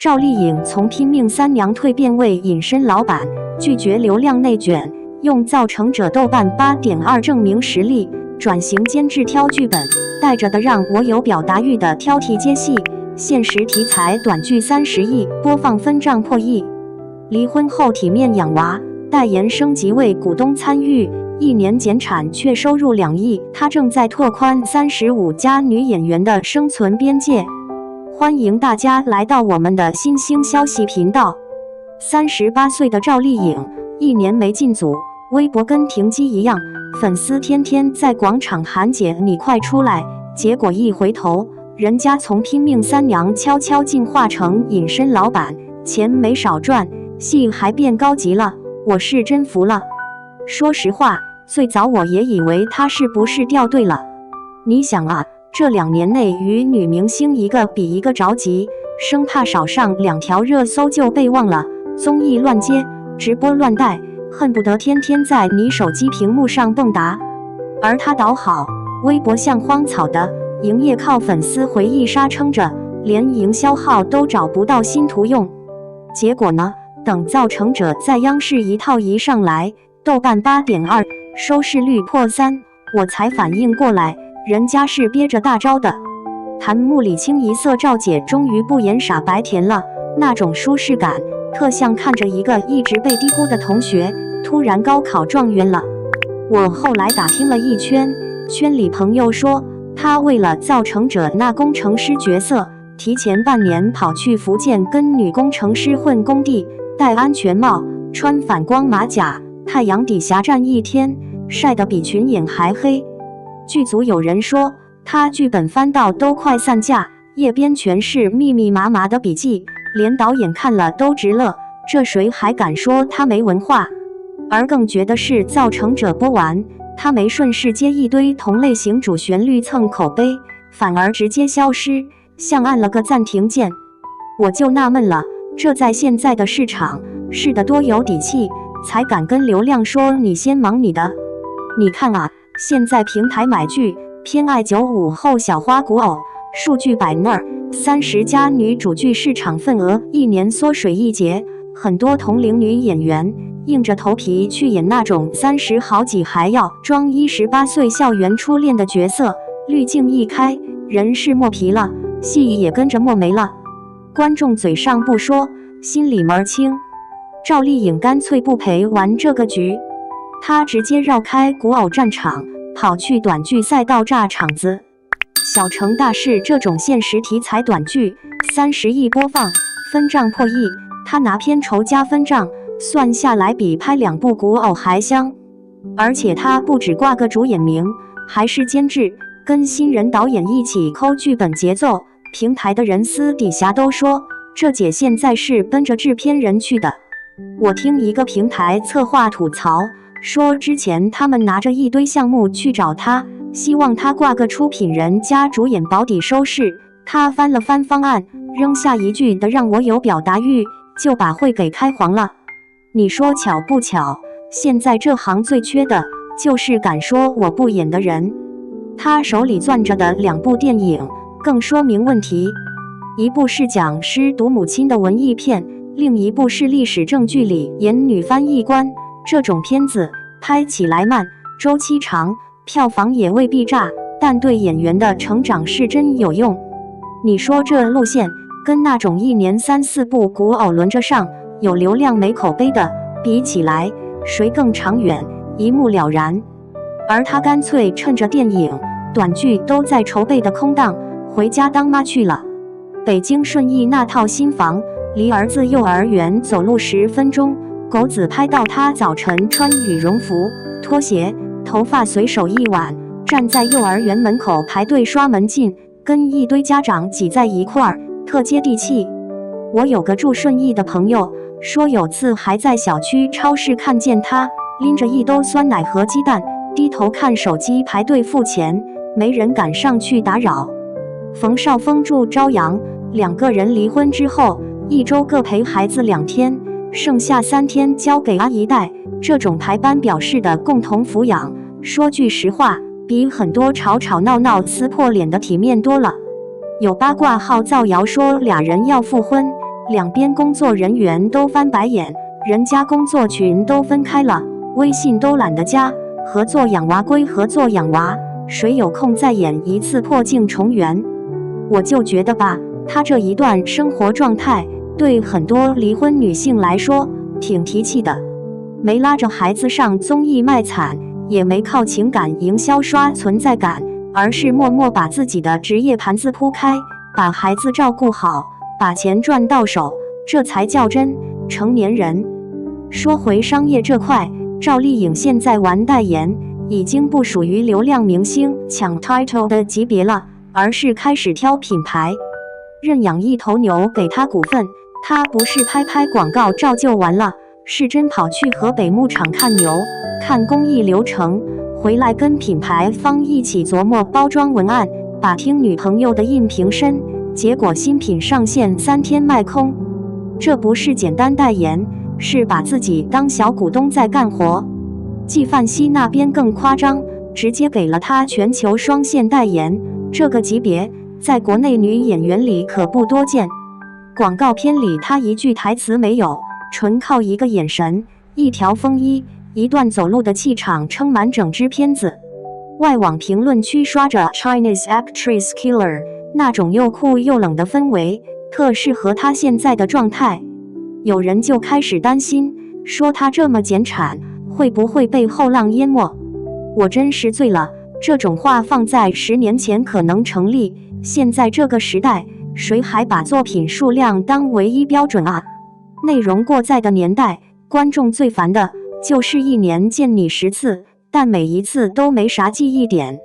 趙麗穎從拼命三娘蛻變為隱身老闆，拒絕流量內卷，用造成者豆瓣 8.2 證明實力，轉型監製挑劇本，帶着的讓我有表達欲的挑剔接戲，現實題材短劇30億播放分賬破億。離婚後體面養娃，代言升級為股東參與，1年減產卻收入2億。她正在拓寬35家女演員的生存邊界。歡迎大家來到我們的新星消息頻道。38歲的趙麗穎1年沒進組，微博跟停機一樣，粉絲天天在廣場喊姐你快出來，結果一回頭，人家從拼命三娘悄悄進化成隱身老闆，錢沒少賺，戲還變高級了，我是真服了。說實話，最早我也以為他是不是掉隊了。你想啊，這2年內與女明星一個比一個着急，生怕少上2條熱搜就被忘了，綜藝亂接，直播亂帶，恨不得天天在你手機屏幕上蹦躂。而他倒好，微博像荒草的，營業靠粉絲回憶殺撐着，連營銷號都找不到新圖用。結果呢，等造成者在央視一套一上來，豆瓣 8.2 收視率破3，我才反應過來，人家是憋着大招的。彈幕裡清一色趙姐終於不演傻白甜了，那種舒適感特像看着一個一直被低估的同學突然高考狀元了。我後來打聽了一圈，圈裡朋友說他為了造成者那工程師角色，提前半年跑去福建跟女工程師混工地，戴安全帽，穿反光馬甲，太陽底下站1天，曬得比群演還黑。劇組有人說他劇本翻到都快散架，頁邊全是密密麻麻的筆記，連導演看了都直樂，這誰還敢說他沒文化？而更絕的是造成者播完，他沒順勢接一堆同類型主旋律蹭口碑，反而直接消失，像按了個暫停鍵。我就納悶了，這在現在的市場是得多有底氣，才敢跟流量說你先忙你的。你看啊，現在平台買劇偏愛95後小花古偶，數據擺那兒，30家女主劇市場份額1年縮水1截，很多同齡女演員硬着頭皮去演那種30好幾還要裝18歲校園初戀的角色，濾鏡一開，人是磨皮了，戲也跟着磨沒了。觀眾嘴上不說，心裡門兒清。趙麗穎乾脆不陪玩這個局，她直接繞開古偶戰場，跑去短劇賽道炸場子。小城大事這種現實題材短劇，30億播放，分賬破億，她拿片酬加分賬，算下來比拍2部古偶還香。而且她不只掛個主演名，還是監製，跟新人導演一起摳劇本節奏。平台的人私底下都說，這姐現在是奔着制片人去的。我聽一個平台策劃吐槽說，之前他們拿着一堆項目去找他，希望他掛個出品人加主演保底收視，他翻了翻方案，扔下一句的讓我有表達欲，就把會給開黃了。你說巧不巧，現在這行最缺的就是敢說我不演的人。他手裡攥着的2部電影更說明問題，一部是講失獨母親的文藝片，另一部是歷史正劇裡演女翻譯官。這種片子拍起來慢，週期長，票房也未必炸，但對演員的成長是真有用。你說這路線跟那種1年3、4部古偶輪着上，有流量沒口碑的比起來，誰更長遠，一目了然。而他乾脆趁着電影短劇都在籌備的空檔，回家當媽去了。北京順義那套新房離兒子幼兒園走路10分鐘，狗子拍到他早晨穿羽絨服、拖鞋，頭髮隨手一挽，站在幼兒園門口排隊刷門禁，跟一堆家長擠在一塊兒，特接地氣。我有個住順義的朋友說，有次還在小區超市看見他拎着一兜酸奶和雞蛋，低頭看手機排隊付錢，沒人敢上去打擾。馮紹峰住朝陽，2個人離婚之後，1周各陪孩子2天，剩下3天交給阿姨帶。這種排班表示的共同撫養，說句實話，比很多吵吵鬧鬧撕破臉的體面多了。有八卦號造謠說2人要復婚，兩邊工作人員都翻白眼，人家工作群都分開了，微信都懶得加，合作養娃歸合作養娃，誰有空再演一次破鏡重圓？我就覺得吧，他這一段生活狀態對很多離婚女性來說挺提氣的，沒拉着孩子上綜藝賣慘，也沒靠情感營銷刷存在感，而是默默把自己的職業盤子鋪開，把孩子照顧好，把錢賺到手，這才叫真成年人。說回商業這塊，趙麗穎現在玩代言，已經不屬於流量明星搶 title 的級別了，而是開始挑品牌，認養一頭牛給他股份。他不是拍拍廣告照就完了，是真跑去河北牧場看牛，看工藝流程，回來跟品牌方一起琢磨包裝文案，把聽女朋友的印瓶身，結果新品上線3天賣空。這不是簡單代言，是把自己當小股東在幹活。紀梵希那邊更誇張，直接給了他全球雙線代言，這個級別在國內女演員裡可不多見。廣告片裡他一句台詞沒有，純靠一個眼神，一條風衣，一段走路的氣場撐滿整支片子。外網評論區刷着 Chinese actress killer， 那種又酷又冷的氛圍特適合他現在的狀態。有人就開始擔心，說他這麼減產會不會被後浪淹沒？我真是醉了，這種話放在10年前可能成立，現在這個時代誰還把作品數量當唯一標準啊？內容過載的年代，觀眾最煩的就是一年見你10次，但每一次都沒啥記憶點。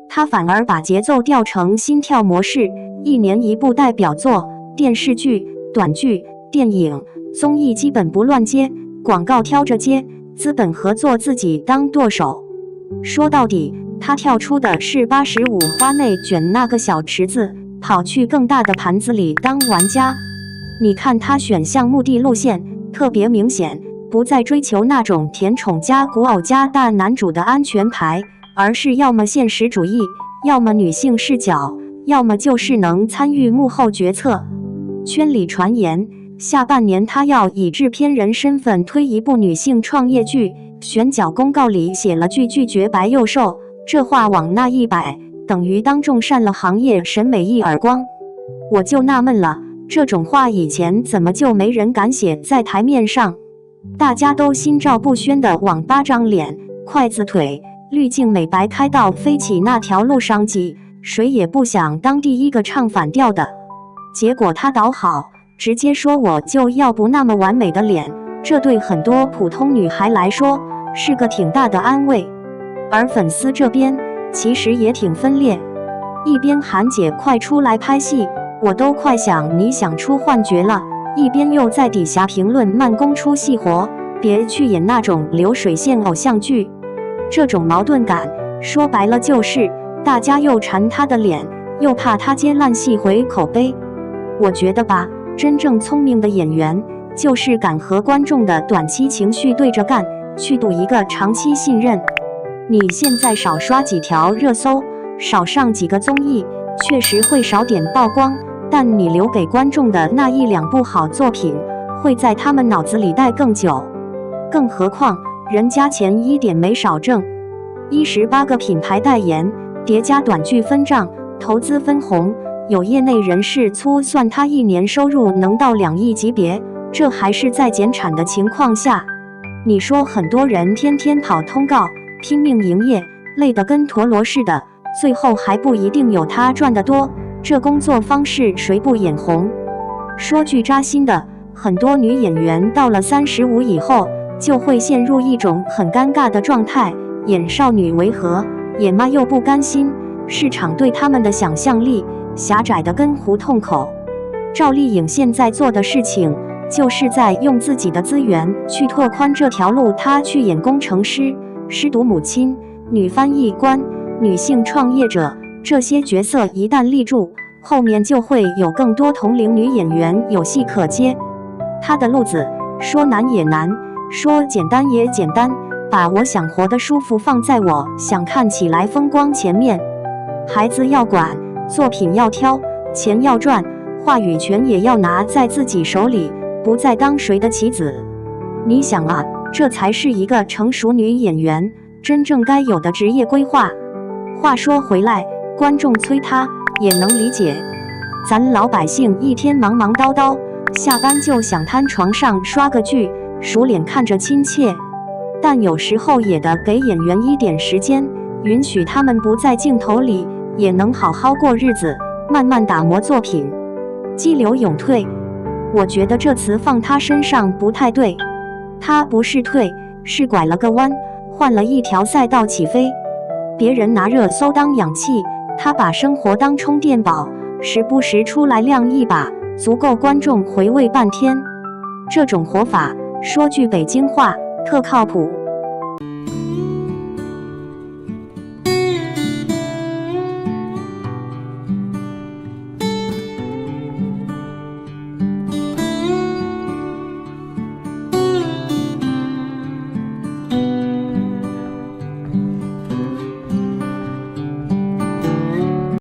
他反而把節奏調成心跳模式，一年一部代表作，電視劇、短劇、電影、綜藝基本不亂接，廣告挑着接，資本合作自己當舵手。說到底，他跳出的是85花內捲那個小池子，跑去更大的盤子裡當玩家。你看他選項目的路線特別明顯，不再追求那種甜寵加古偶加大男主的安全牌，而是要麼現實主義，要麼女性視角，要麼就是能參與幕後決策。圈裡傳言，下半年他要以制片人身份推一部女性創業劇，選角公告裡寫了句拒絕白幼瘦，這話往那一擺，等於當眾扇了行業審美一耳光。我就納悶了，這種話以前怎麼就沒人敢寫在台面上？大家都心照不宣的往巴掌臉、筷子腿、濾鏡美白開到飛起那條路上擠，誰也不想當第一個唱反調的。結果他倒好，直接說我就要不那麼完美的臉，這對很多普通女孩來說是個挺大的安慰。而粉絲這邊其實也挺分裂，一邊喊姐快出來拍戲，我都快想你想出幻覺了，一邊又在底下評論慢工出細活，別去演那種流水線偶像劇。這種矛盾感說白了就是大家又饞他的臉，又怕他接爛戲回口碑。我覺得吧，真正聰明的演員就是敢和觀眾的短期情緒對着幹，去賭一個長期信任。你現在少刷幾條熱搜，少上幾個綜藝，確實會少點曝光，但你留給觀眾的那1、2部好作品會在他們腦子裡待更久。更何況人家錢一點沒少掙，18個品牌代言疊加短劇分賬，投資分紅，有業內人士粗算他一年收入能到2億級別，這還是在減產的情況下。你說很多人天天跑通告，拼命營業，累得跟陀螺似的，最後還不一定有他賺得多，這工作方式誰不眼紅？說句扎心的，很多女演員到了35以後就會陷入一種很尷尬的狀態，演少女違和，演媽又不甘心，市場對他們的想象力狹窄的跟胡同口。趙麗穎現在做的事情就是在用自己的資源去拓寬這條路，她去演工程師、失獨母親、女翻譯官、女性創業者，這些角色一旦立住，後面就會有更多同齡女演員有戲可接。她的路子說難也難，說簡單也簡單，把我想活得舒服放在我想看起來風光前面。孩子要管，作品要挑，錢要賺，話語權也要拿在自己手裡，不再當誰的棋子。你想啊，這才是一個成熟女演員真正該有的職業規劃。話說回來，觀眾催她也能理解，咱老百姓一天忙忙叨叨，下班就想攤床上刷個劇，熟臉看着親切。但有時候也得給演員一點時間，允許他們不在鏡頭裡，也能好好過日子，慢慢打磨作品。激流勇退，我覺得這詞放他身上不太對。他不是退，是拐了個彎，換了一條賽道起飛。別人拿熱搜當氧氣，他把生活當充電寶，時不時出來亮一把，足夠觀眾回味半天。這種活法，說句北京話，特靠譜。